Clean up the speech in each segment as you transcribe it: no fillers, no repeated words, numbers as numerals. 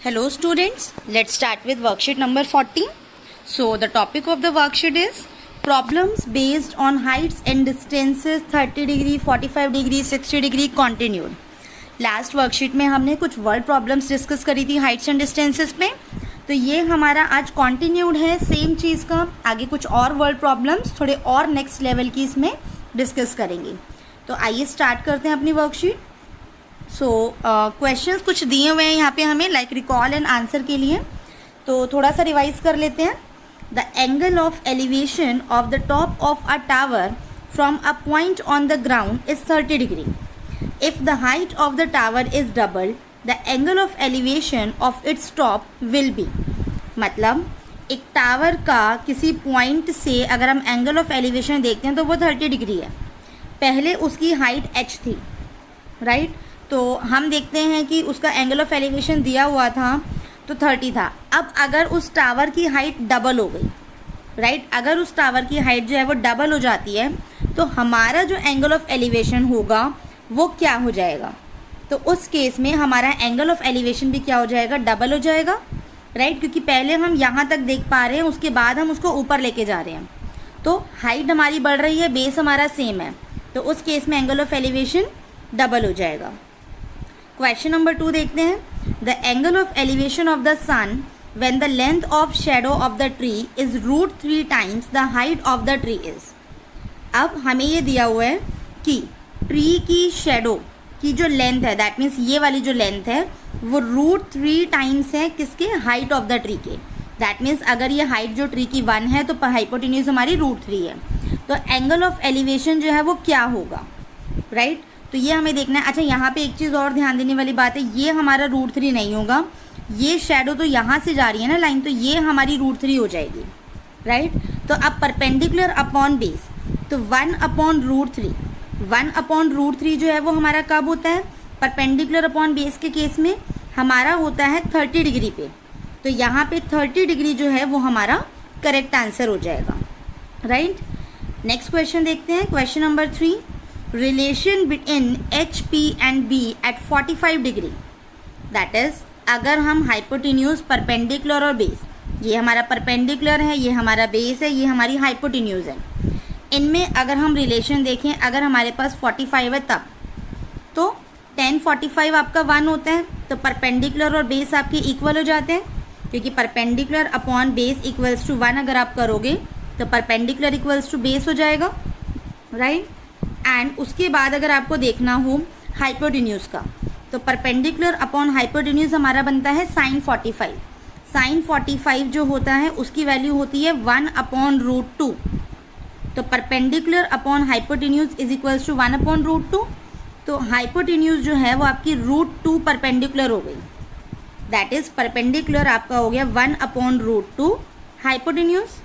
Hello students, let's start with worksheet number 40. So the topic of the worksheet is problems based on heights and distances 30 degree, 45 degree, 60 degree continued. Last worksheet में हमने कुछ word problems discuss करी थी Heights and distances में, तो ये हमारा आज कॉन्टिन्यूड है सेम चीज़ का. आगे कुछ और वर्ड प्रॉब्लम्स थोड़े और नेक्स्ट लेवल की इसमें डिस्कस करेंगे. तो आइए स्टार्ट करते हैं अपनी वर्कशीट. सो क्वेश्चंस कुछ दिए हुए हैं यहाँ पे हमें लाइक रिकॉल एंड आंसर के लिए, तो थोड़ा सा रिवाइज कर लेते हैं. The angle of elevation of the top of a tower from a point on the ground is 30 degree. If the height of the tower is double the angle of elevation of its top will be. मतलब एक tower का किसी point से अगर हम angle of elevation देखते हैं तो वो 30 डिग्री है. पहले उसकी हाइट h थी, राइट. तो हम देखते हैं कि उसका एंगल ऑफ एलिवेशन दिया हुआ था तो 30 था. अब अगर उस टावर की हाइट डबल हो गई, राइट, अगर उस टावर की हाइट जो है वो डबल हो जाती है तो हमारा जो एंगल ऑफ एलिवेशन होगा वो क्या हो जाएगा. तो उस केस में हमारा एंगल ऑफ एलिवेशन भी क्या हो जाएगा, डबल हो जाएगा, राइट. क्योंकि पहले हम यहाँ तक देख पा रहे हैं, उसके बाद हम उसको ऊपर लेके जा रहे हैं, तो हाइट हमारी बढ़ रही है, बेस हमारा सेम है, तो उस केस में एंगल ऑफ एलिवेशन डबल हो जाएगा. क्वेश्चन नंबर 2 देखते हैं. The angle of elevation of the sun when the length of shadow of the tree is √3 times the height of the tree is. अब हमें ये दिया हुआ है कि ट्री की शेडो की जो लेंथ है, दैट मीन्स ये वाली जो लेंथ है वो √3 टाइम्स है किसके, हाइट ऑफ द ट्री के. दैट मीन्स अगर ये हाइट जो ट्री की 1 है तो हाइपोटेन्यूज हमारी √3 है, तो एंगल ऑफ एलिवेशन जो है वो क्या होगा, राइट. तो ये हमें देखना है. अच्छा, यहाँ पे एक चीज़ और ध्यान देने वाली बात है, ये हमारा √3 नहीं होगा, ये शेडो तो यहाँ से जा रही है ना लाइन, तो ये हमारी √3 हो जाएगी, राइट. तो अब परपेंडिकुलर अपॉन बेस, तो 1/√3, 1/√3 जो है वो हमारा कब होता है, परपेंडिकुलर अपॉन बेस के केस में हमारा होता है 30 डिग्री पे. तो यहाँ पे 30 डिग्री जो है वो हमारा करेक्ट आंसर हो जाएगा, राइट. नेक्स्ट क्वेश्चन देखते हैं. Question number 3. Relation between HP and B at 45 degree. That is अगर हम हाइपोटेन्यूज, परपेंडिकुलर और बेस, ये हमारा परपेंडिकुलर है, ये हमारा बेस है, ये हमारी हाइपोटेन्यूज है, इनमें अगर हम रिलेशन देखें, अगर हमारे पास 45 है तब तो tan 45 आपका 1 होता है, तो परपेंडिकुलर और बेस आपके इक्वल हो जाते हैं, क्योंकि perpendicular upon base equals to 1 अगर आप करोगे तो परपेंडिकुलर इक्वल्स टू बेस हो जाएगा, राइट. एंड उसके बाद अगर आपको देखना हो हाइपोटेन्यूज का, तो परपेंडिकुलर अपॉन हाइपोटेन्यूज हमारा बनता है sin 45. sin 45 जो होता है उसकी वैल्यू होती है 1/√2. तो perpendicular upon hypotenuse is equals to 1/√2. तो हाइपोटेन्यूज जो है वो आपकी √2 परपेंडिकुलर हो गई, दैट इज परपेंडिकुलर आपका हो गया 1/√2 हाइपोटेन्यूज.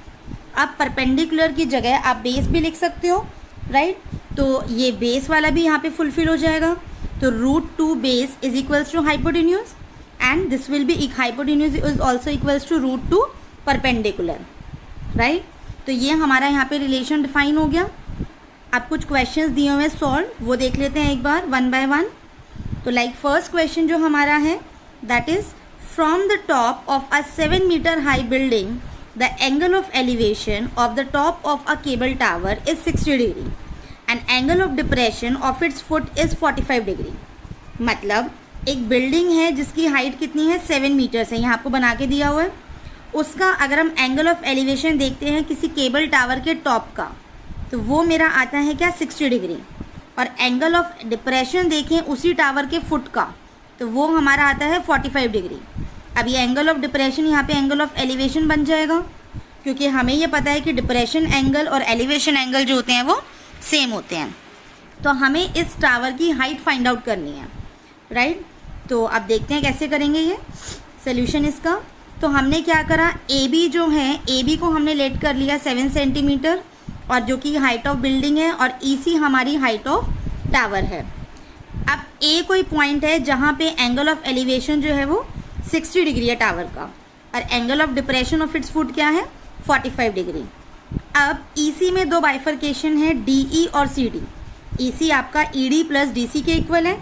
अब परपेंडिकुलर की जगह आप बेस भी लिख सकते हो, राइट. तो ये बेस वाला भी यहाँ पे फुलफिल हो जाएगा, तो √2 base is equals to hypotenuse and this will be hypotenuse is also equals to √2 perpendicular, right. तो ये हमारा यहाँ पे रिलेशन डिफाइन हो गया. अब कुछ क्वेश्चंस दिए हुए सॉल्व, वो देख लेते हैं एक बार 1 by 1. तो लाइक फर्स्ट क्वेश्चन जो हमारा है that is from the top of a 7 metre high building the angle of elevation of the top of a cable tower is 60 degree and angle of depression of its foot is 45 degree. मतलब एक building है जिसकी height कितनी है, 7 metres है, यहाँ आपको बना के दिया हुआ है. उसका अगर हम एंगल ऑफ एलिवेशन देखते हैं किसी केबल टावर के टॉप का, तो वो मेरा आता है क्या, 60 डिग्री. और एंगल ऑफ डिप्रेशन देखें उसी टावर के फुट का, तो वो हमारा आता है 45 डिग्री. अब ये एंगल ऑफ डिप्रेशन यहाँ पे एंगल ऑफ एलिवेशन बन जाएगा, क्योंकि हमें ये पता है कि डिप्रेशन एंगल और एलिवेशन एंगल जो होते हैं वो सेम होते हैं. तो हमें इस टावर की हाइट फाइंड आउट करनी है, राइट. तो अब देखते हैं कैसे करेंगे ये सोल्यूशन इसका. तो हमने क्या करा, AB जो है, AB को हमने लेट कर लिया 7 सेंटीमीटर, और जो कि हाइट ऑफ बिल्डिंग है, और EC हमारी हाइट ऑफ टावर है. अब A कोई पॉइंट है जहाँ पे एंगल ऑफ एलिवेशन जो है वो 60 डिग्री है टावर का, और angle of depression of its foot क्या है, 45 डिग्री. अब EC में दो बाइफर्केशन है, DE और CD. EC आपका ED प्लस DC के इक्वल है.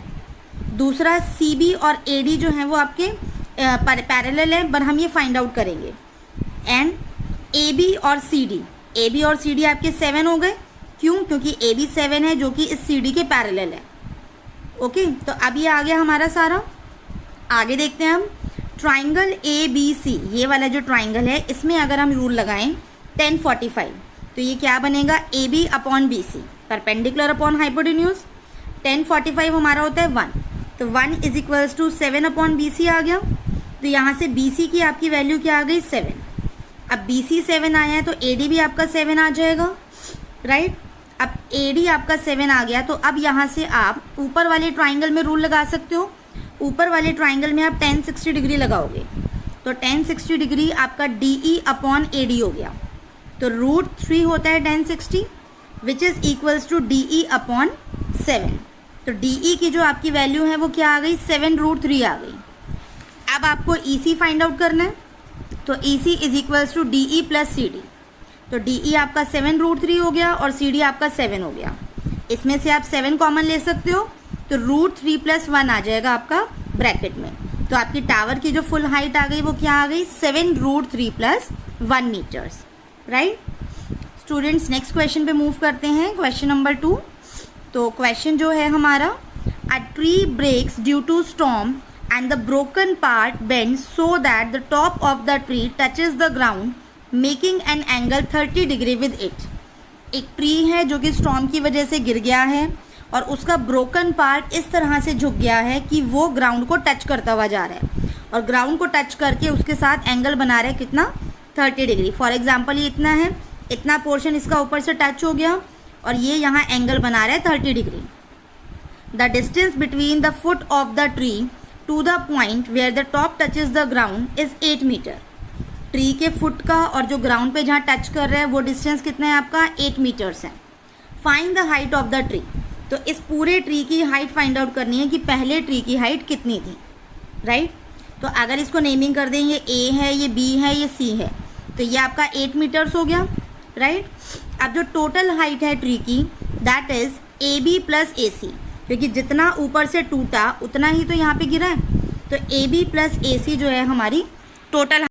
दूसरा CB और AD जो है वो आपके पैरेलल है, पर हम ये फाइंड आउट करेंगे। एंड ए बी और सी डी, ए बी और सी डी आपके 7 हो गए। क्यों? क्योंकि ए बी 7 है जो कि इस सी डी के पैरेलल है। ओके, तो अब ये आ गया हमारा सारा। आगे देखते हैं हम ट्राइंगल ए बी सी, ये वाला जो ट्राइंगल है इसमें अगर हम रूल लगाएं 1045, तो ये क्या बनेगा? A B upon B C, perpendicular upon hypotenuse. 1045 हमारा होता है 1, तो 1 is equals to 7 upon B C आ गया। तो यहाँ से बी सी की आपकी वैल्यू क्या आ गई? 7। अब बी सी 7 आया है तो ए डी भी आपका 7 आ जाएगा, राइट। अब ए डी आपका 7 आ गया, तो अब यहाँ से आप ऊपर वाले ट्राइंगल में रूल लगा सकते हो। ऊपर वाले ट्राइंगल में आप 1060 डिग्री लगाओगे, तो 1060 डिग्री आपका D E upon A D हो गया। तो √3 होता है 1060, which is equals to D E upon 7। तो डी ई की जो आपकी वैल्यू है वो क्या आ गई? 7√3 आ गई। अब आपको ई सी फाइंड आउट करना है, तो E C is equals to D E plus C D. तो डी ई आपका 7√3 हो गया और सी डी आपका 7 हो गया। इसमें से आप 7 कॉमन ले सकते हो, तो √3 + 1 आ जाएगा आपका ब्रैकेट में। तो आपकी टावर की जो फुल हाइट आ गई वो क्या आ गई? 7√3 + 1 metres, right. Students, next question पे मूव करते हैं, क्वेश्चन नंबर 2। तो क्वेश्चन जो है हमारा, a tree breaks due to storm and the broken part bends so that the top of the tree touches the ground making an angle 30 degree with it. एक tree है जो कि storm की वजह से गिर गया है और उसका ब्रोकन पार्ट इस तरह से झुक गया है कि वो ग्राउंड को टच करता हुआ जा रहा है और ग्राउंड को टच करके उसके साथ एंगल बना रहा है कितना? 30 डिग्री। फॉर एग्जाम्पल ये इतना है, इतना पोर्शन इसका ऊपर से टच हो गया और ये यहाँ एंगल बना रहा है 30 degree. The distance between the foot of the tree to the point where the top touches the ground is 8 metre. Tree के फुट का और जो ग्राउंड पे जहाँ टच कर रहा है वो डिस्टेंस कितना है आपका? 8 मीटर्स है। Find the height of the tree. तो इस पूरे ट्री की हाइट फाइंड आउट करनी है कि पहले ट्री की हाइट कितनी थी, राइट। तो अगर इसको नेमिंग कर दें, ये ए है, ये बी है, ये सी है, तो ये आपका 8 मीटर्स हो गया, राइट। अब जो टोटल हाइट है ट्री की, that is A B plus A C, क्योंकि जितना ऊपर से टूटा उतना ही तो यहाँ पे गिरा है। तो ए बी प्लस ए सी जो है हमारी टोटल,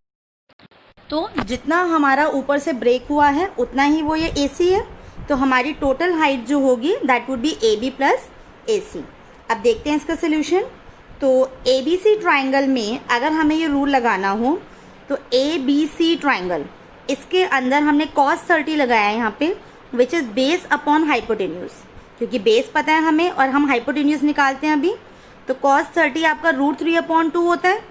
तो जितना हमारा ऊपर से ब्रेक हुआ है उतना ही वो ये ए सी है। तो हमारी टोटल हाइट जो होगी that would be A B plus A C. अब देखते हैं इसका सोल्यूशन। तो ए बी सी ट्राइंगल में अगर हमें ये रूल लगाना हो, तो ए बी सी ट्राइंगल, इसके अंदर हमने cos 30 लगाया है यहाँ पे, which is base upon hypotenuse, क्योंकि बेस पता है हमें और हम हाइपोटेन्यूज निकालते हैं अभी। तो cos 30 आपका √3/2 होता है।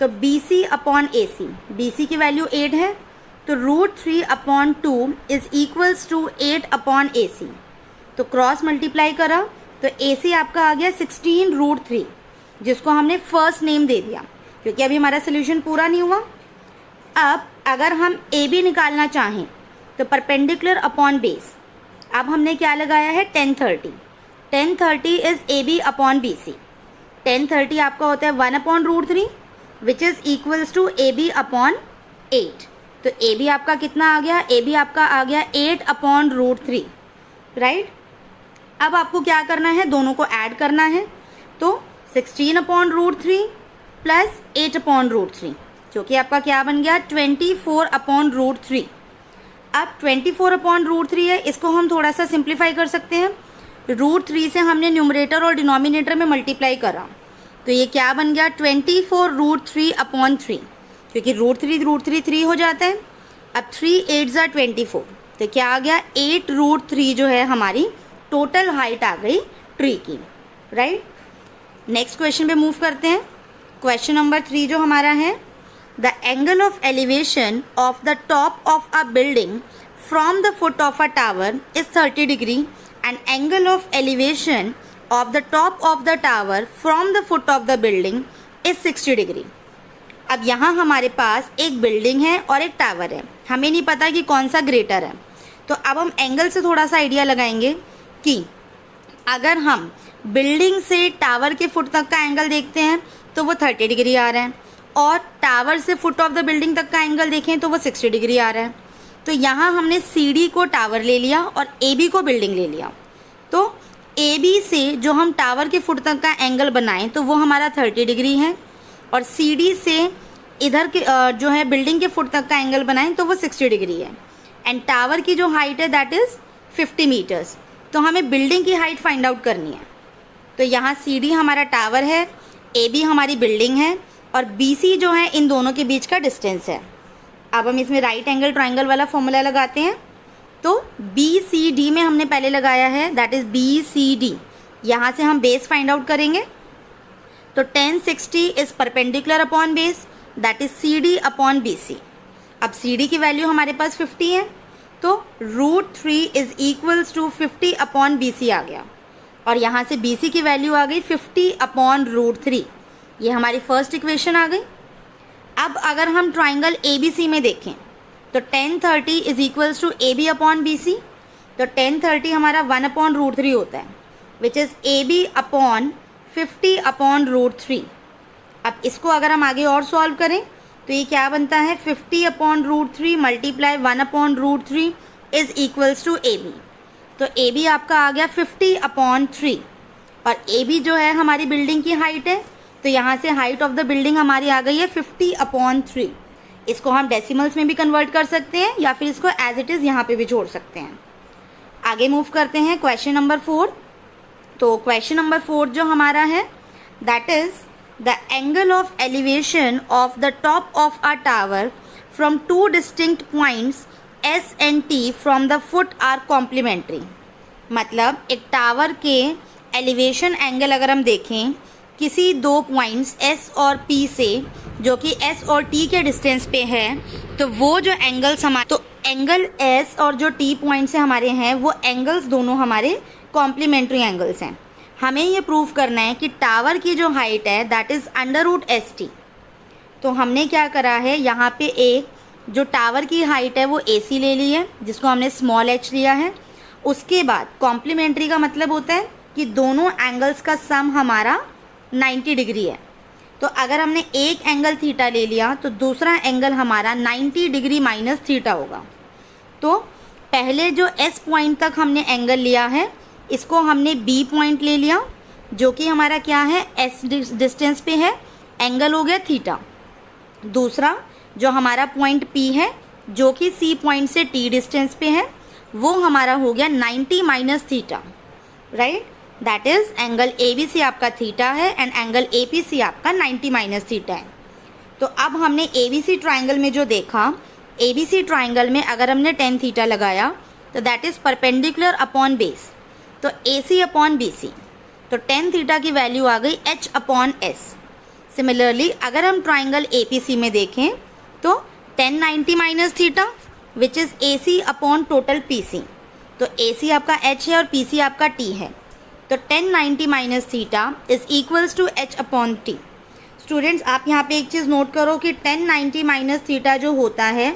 तो बी सी अपॉन ए सी, बी सी की वैल्यू 8 है, तो √3/2 इज इक्वल्स टू 8/AC। तो क्रॉस मल्टीप्लाई करा तो AC आपका आ गया 16√3, जिसको हमने फर्स्ट नेम दे दिया क्योंकि अभी हमारा सोल्यूशन पूरा नहीं हुआ। अब अगर हम AB निकालना चाहें तो परपेंडिकुलर अपॉन बेस, अब हमने क्या लगाया है? 1030। 1030 इज AB अपॉन BC। 1030 आपका होता है 1/√3 which is equals to AB upon 8। तो AB आपका कितना आ गया? AB आपका आ गया 8/√3, राइट। अब आपको क्या करना है? दोनों को ऐड करना है। तो 16/√3 प्लस 8/√3, जो कि आपका क्या बन गया? 24/√3। अब 24/√3 है, इसको हम थोड़ा सा सिंप्लीफाई कर सकते हैं। √3 से हमने न्यूमरेटर और डिनोमिनेटर में मल्टीप्लाई करा, तो ये क्या बन गया? 24√3/3, क्योंकि √3 3 हो जाता है। अब 3 8 ज़ा 24, तो क्या आ गया? 8√3 जो है हमारी टोटल हाइट आ गई ट्री की, राइट। नेक्स्ट क्वेश्चन पे मूव करते हैं। क्वेश्चन नंबर 3 जो हमारा है, the angle of elevation of the top of a building from the foot of a tower is 30 degree and angle of elevation of the top of the tower from the foot of the building is 60 degree. अब यहाँ हमारे पास एक building है और एक tower है, हमें नहीं पता कि कौन सा ग्रेटर है। तो अब हम एंगल से थोड़ा सा आइडिया लगाएंगे कि अगर हम बिल्डिंग से टावर के फुट तक का एंगल देखते हैं तो वो 30 डिग्री आ रहा है, और टावर से फुट ऑफ द बिल्डिंग तक का एंगल देखें तो वो 60 डिग्री आ रहा है। तो यहाँ हमने CD को टावर ले लिया और AB को बिल्डिंग ले लिया। तो AB से जो हम टावर के फुट तक का एंगल बनाएं तो वो हमारा 30 डिग्री है, और CD से इधर के जो है बिल्डिंग के फुट तक का एंगल बनाएं तो वो 60 डिग्री है। एंड टावर की जो हाइट है दैट इज़ 50 मीटर्स। तो हमें बिल्डिंग की हाइट फाइंड आउट करनी है। तो यहाँ CD हमारा टावर है, AB हमारी बिल्डिंग है और BC जो है इन दोनों के बीच का डिस्टेंस है। अब हम इसमें राइट एंगल ट्राइंगल वाला फॉर्मूला लगाते हैं। तो BCD में हमने पहले लगाया है दैट इज़ BCD। यहाँ से हम बेस फाइंड आउट करेंगे। तो 1060 is perpendicular upon base that is CD upon BC। अब CD की वैल्यू हमारे पास 50 है तो √3 is equals to 50 upon BC आ गया। और यहाँ से BC की वैल्यू आ गई 50 अपॉन √3। ये हमारी फर्स्ट इक्वेशन आ गई। अब अगर हम ट्राइंगल ABC में देखें तो 1030 is equals to AB upon BC। तो 1030 हमारा 1 अपॉन √3 होता है which is AB upon 50 upon √3। अब इसको अगर हम आगे और सॉल्व करें तो ये क्या बनता है 50 upon √3 multiply 1 upon √3 is equals to AB। तो AB आपका आ गया 50 अपॉन 3 और AB जो है हमारी बिल्डिंग की हाइट है। तो यहाँ से हाइट ऑफ द बिल्डिंग हमारी आ गई है 50 अपॉन 3। इसको हम डेसिमल्स में भी कन्वर्ट कर सकते हैं या फिर इसको एज इट इज़ यहाँ पे भी जोड़ सकते हैं। आगे मूव करते हैं क्वेश्चन नंबर 4। तो क्वेश्चन नंबर 4 जो हमारा है that is the angle of elevation of the top of a tower from 2 distinct points S and T from the foot are complementary. मतलब एक टावर के एलिवेशन एंगल अगर हम देखें किसी दो पॉइंट्स S और P से जो कि S और T के डिस्टेंस पे है तो वो जो एंगल्स हमारे तो एंगल S और जो T पॉइंट से हमारे हैं वो एंगल्स दोनों हमारे कॉम्प्लीमेंट्री एंगल्स हैं। हमें ये प्रूव करना है कि टावर की जो हाइट है दैट इज़ √ST। तो हमने क्या करा है यहाँ पे एक जो टावर की हाइट है वो AC ले ली है जिसको हमने स्मॉल h लिया है। उसके बाद कॉम्प्लीमेंट्री का मतलब होता है कि दोनों एंगल्स का सम हमारा 90 डिग्री है। तो अगर हमने एक एंगल थीटा ले लिया तो दूसरा एंगल हमारा 90 डिग्री माइनस थीटा होगा। तो पहले जो S पॉइंट तक हमने एंगल लिया है इसको हमने B पॉइंट ले लिया जो कि हमारा क्या है S डिस्टेंस पे है, एंगल हो गया थीटा। दूसरा जो हमारा पॉइंट P है जो कि C पॉइंट से T डिस्टेंस पे है वो हमारा हो गया 90 minus theta, right. That is angle ABC आपका थीटा है एंड एंगल APC आपका 90 माइनस थीटा है। तो अब हमने ABC ट्राइंगल में जो देखा, ABC ट्राइंगल में अगर हमने 10 थीटा लगाया तो that is perpendicular upon base. तो AC अपॉन BC, तो 10 थीटा की वैल्यू आ गई H अपॉन S। सिमिलरली अगर हम ट्राइंगल APC में देखें तो 1090 minus theta which is AC upon total PC। तो AC आपका H है और PC आपका T है। तो 1090 minus theta is equals to H upon T। Students आप यहाँ पे एक चीज़ नोट करो कि 1090 माइनस थीटा जो होता है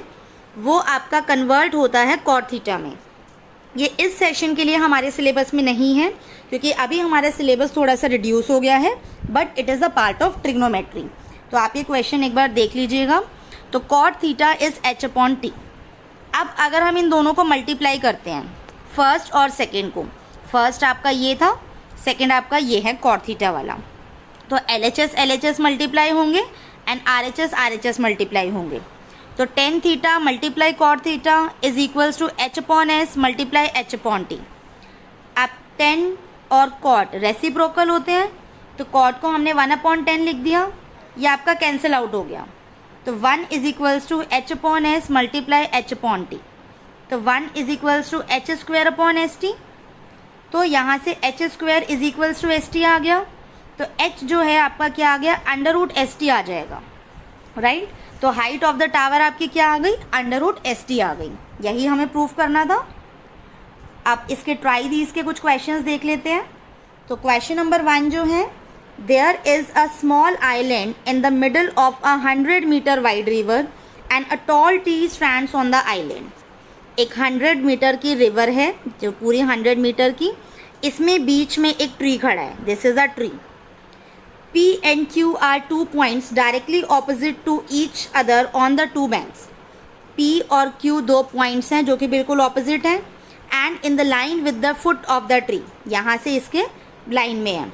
वो आपका कन्वर्ट होता है कॉट थीटा में। ये इस सेशन के लिए हमारे सिलेबस में नहीं है क्योंकि अभी हमारा सिलेबस थोड़ा सा रिड्यूस हो गया है, but it is a part of trigonometry. तो आप ये क्वेश्चन एक बार देख लीजिएगा। तो cot theta is H upon T। अब अगर हम इन दोनों को मल्टीप्लाई करते हैं फर्स्ट और सेकेंड को, फर्स्ट आपका ये था, सेकेंड आपका ये है कॉट थीटा वाला, तो LHS मल्टीप्लाई होंगे एंड RHS मल्टीप्लाई होंगे। तो 10 theta multiply cot theta is equals to H upon S multiply H upon T। अब 10 और कॉट रेसिप्रोकल होते हैं तो कॉट को हमने 1 अपॉन 10 लिख दिया, ये आपका कैंसिल आउट हो गया। तो 1 is equals to H upon S multiply H upon T। तो 1 is equals to H square upon ST। तो यहाँ से H square is equals to ST आ गया। तो H जो है आपका क्या आ गया, √ST आ जाएगा, राइट। तो हाइट ऑफ द टावर आपकी क्या आ गई, √ST आ गई। यही हमें प्रूफ करना था। अब इसके ट्राई दीज के कुछ क्वेश्चंस देख लेते हैं। तो क्वेश्चन नंबर 1 जो है, there is a small island in the middle of a 100 metre wide river and a tall tree stands on the island. एक 100 मीटर की रिवर है जो पूरी 100 मीटर की, इसमें बीच में एक ट्री खड़ा है, this is a tree. P and Q are 2 points directly opposite to each other on the 2 banks. P और Q 2 पॉइंट्स हैं जो कि बिल्कुल ऑपोजिट हैं and in the line with the foot of the tree, यहाँ से इसके line में है।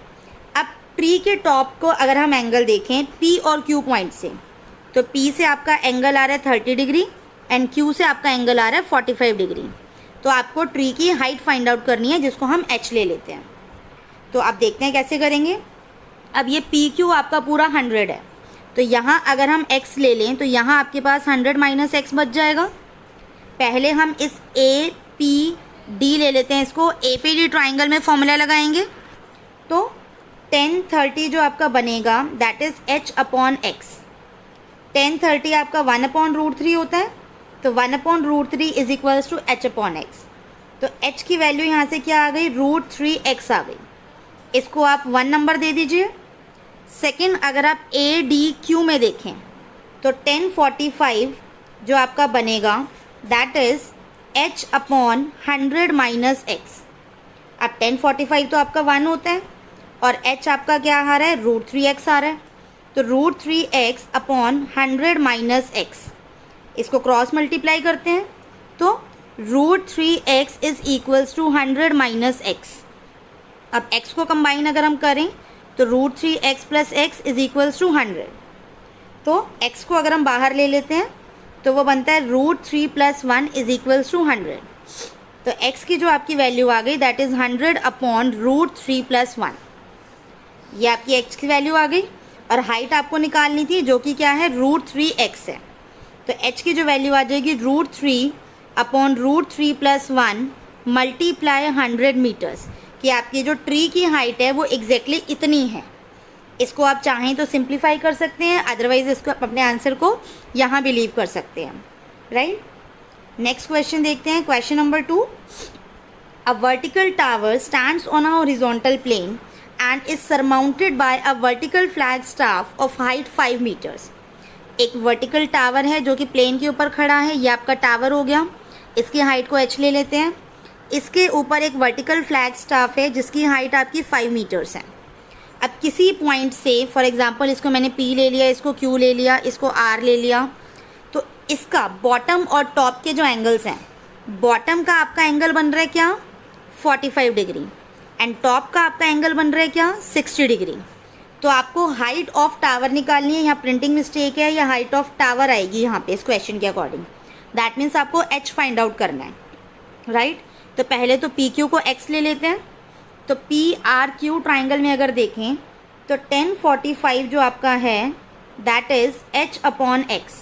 अब ट्री के टॉप को अगर हम एंगल देखें P और Q पॉइंट से, तो P से आपका एंगल आ रहा है 30 डिग्री एंड Q से आपका एंगल आ रहा है 45 डिग्री। तो आपको ट्री की हाइट फाइंड आउट करनी है, जिसको हम h ले लेते हैं। तो आप देखते हैं कैसे करेंगे। अब ये PQ आपका पूरा 100 है, तो यहाँ अगर हम x ले लें तो यहाँ आपके पास 100 माइनस x बच जाएगा। पहले हम इस APD ले लेते हैं, इसको APD ट्राइंगल में फॉर्मूला लगाएंगे। तो 1030 जो आपका बनेगा that is h upon x। 1030 आपका 1/√3 होता है, तो 1/√3 is equals to h upon x। तो h की वैल्यू यहाँ से क्या आ गई, √3x आ गई। इसको आप 1 नंबर दे दीजिए। सेकेंड, अगर आप ADQ में देखें तो 1045 जो आपका बनेगा that is h upon 100 minus x। अब 1045 तो आपका 1 होता है और h आपका क्या आ रहा है, √3x आ रहा है। तो √3x अपॉन 100 माइनस x, इसको क्रॉस मल्टीप्लाई करते हैं तो √3x is equals to 100 minus x। अब x को कंबाइन अगर हम करें तो √3x plus x is equals to 100। तो x को अगर हम बाहर ले लेते हैं तो वो बनता है √3 प्लस 1 इज इक्वल्स टू 100। तो x की जो आपकी वैल्यू आ गई दैट इज 100 अपॉन √3 प्लस 1। ये आपकी x की वैल्यू आ गई और हाइट आपको निकालनी थी जो कि क्या है, √3x है। तो h की जो वैल्यू आ जाएगी √3 अपॉन √3 प्लस 1 मल्टीप्लाई 100 मीटर्स, कि आपकी जो ट्री की हाइट है वो एग्जैक्टली इतनी है। इसको आप चाहें तो सिंप्लीफाई कर सकते हैं, अदरवाइज इसको आप अपने आंसर को यहाँ भी लीव कर सकते हैं, राइट। नेक्स्ट क्वेश्चन देखते हैं, question number 2। A vertical tower stands on a horizontal plane and is surmounted by a vertical flag staff of height 5 meters। एक वर्टिकल टावर है जो कि प्लेन के ऊपर खड़ा है, ये आपका टावर हो गया। इसकी हाइट को h ले लेते हैं। इसके ऊपर एक वर्टिकल फ्लैग स्टाफ है जिसकी हाइट आपकी 5 मीटर्स है। अब किसी पॉइंट से, फॉर एग्जांपल इसको मैंने P ले लिया, इसको Q ले लिया, इसको R ले लिया, तो इसका बॉटम और टॉप के जो एंगल्स हैं, बॉटम का आपका एंगल बन रहा है क्या, 45 डिग्री एंड टॉप का आपका एंगल बन रहा है क्या, 60 डिग्री। तो आपको हाइट ऑफ टावर निकालनी है। यहाँ प्रिंटिंग मिस्टेक है, या हाइट ऑफ टावर आएगी यहाँ पे इस क्वेश्चन के अकॉर्डिंग। दैट मीन्स आपको h फाइंड आउट करना है, राइट। तो पहले तो PQ को x ले लेते हैं। तो PRQ ट्राइंगल में अगर देखें तो 1045 जो आपका है that is h upon x।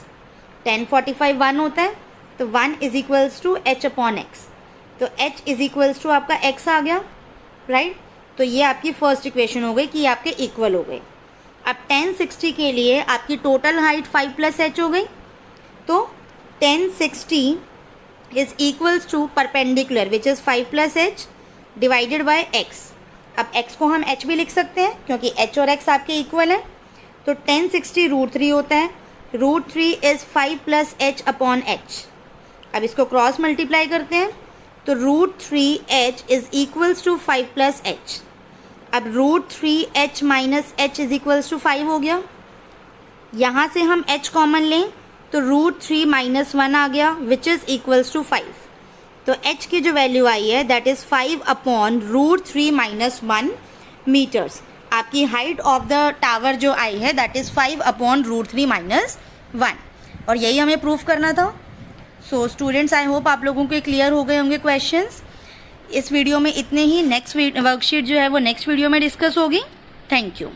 1045 1 होता है, तो 1 is equals to h upon x। तो h इज इक्वल्स टू आपका x आ गया, राइट। तो ये आपकी फर्स्ट इक्वेशन हो गई कि ये आपके इक्वल हो गए। अब 1060 के लिए आपकी टोटल हाइट 5 प्लस h हो गई। तो 1060 is equals to perpendicular which is 5 plus h divided by x। अब x को हम h भी लिख सकते हैं क्योंकि h और x आपके इक्वल है। तो 1060 √3 होता है, √3 is 5 plus h upon h। अब इसको क्रॉस मल्टीप्लाई करते हैं तो √3h is equals to 5 plus h। अब √3h minus h is equals to 5 हो गया। यहाँ से हम h कॉमन लें तो √3 माइनस 1 आ गया विच इज़ इक्वल्स टू 5। तो h की जो वैल्यू आई है that is 5 upon √3 minus 1 metres. आपकी हाइट ऑफ द टावर जो आई है दैट इज़ 5 अपॉन √3 माइनस 1, और यही हमें प्रूफ करना था। सो स्टूडेंट्स, आई होप आप लोगों के क्लियर हो गए होंगे क्वेश्चंस। इस वीडियो में इतने ही। नेक्स्ट वर्कशीट जो है वो नेक्स्ट वीडियो में डिस्कस होगी। Thank you.